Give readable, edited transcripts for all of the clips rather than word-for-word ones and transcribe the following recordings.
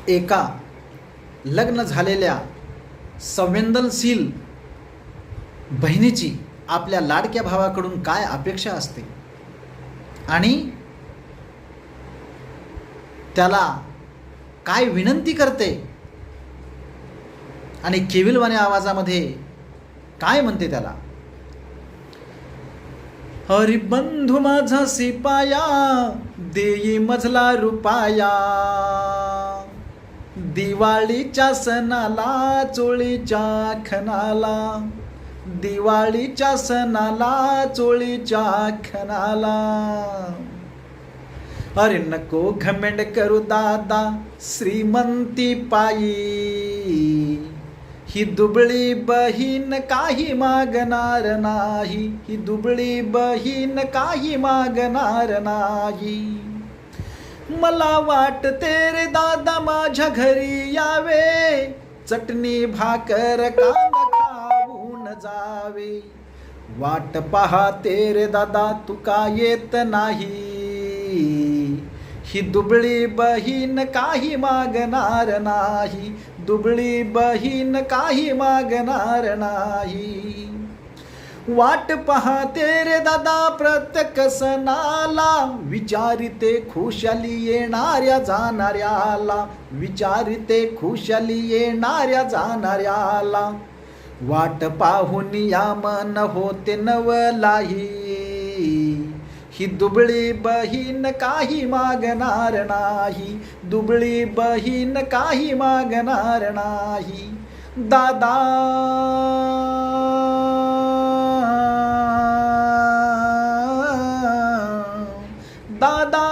एका लग्न झालेल्या संवेदनशील बहिणीची आपल्या लाडक्या भावाकडून काय अपेक्षा असते आणि त्याला काय विनंती करते आणि केविलवाण्या आवाजामध्ये काय म्हणते त्याला. हरिबंधू माझा सिपाया देई मजला रुपाया, दिवाळीच्या सणाला चोळीच्या खणाला, दिवाळीच्या सणाला चोळीच्या खणाला. अरे नको घमेंड करू दादा श्रीमंती पायी, ही दुबळी बहीण काही मागणार नाही, ही दुबळी बहीण काही मागणार नाही. मला वाटते रे दादा माझ्या घरी यावे, चटणी भाकर कांदा खाऊन जावे. वाट पाहते रे दादा तू का येत नाही, ही दुबळी बहीण काही मागणार नाही, दुबळी बहीण काही मागणार नाही. वाट पाहते रे दादा प्रत्येक सणाला, विचारिते खुशाली येणाऱ्या जाणाऱ्याला, विचारिते खुशाली येणाऱ्या जाणाऱ्याला. वाट पाहून या मन होते नवलाही, ही दुबळी बहीण काही मागणार नाही, दुबळी बहीण काही मागणार नाही. दादा दादा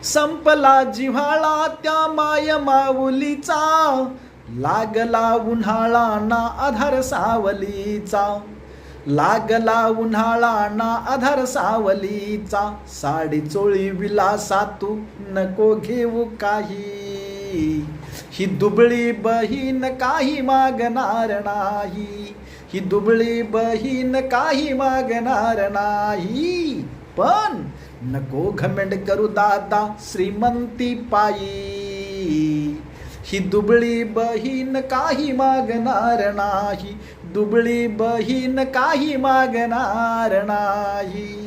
संपला जिव्हाळा त्या माय माऊलीचा, लागला उन्हाळा ना आधार सावलीचा, लागला उन्हाळा ना आधार सावलीचा. साडी चोळी विलासा तू नको घेऊ काही, ही दुबळी बहीण काही मागणार नाही, ही दुबळी बहीण काही मागणार नाही. पण नको घमेंड करू दादा श्रीमंती पायी, ही दुबळी बहीण काही मागणार नाही, दुबळी बहीण काही मागणार नाही.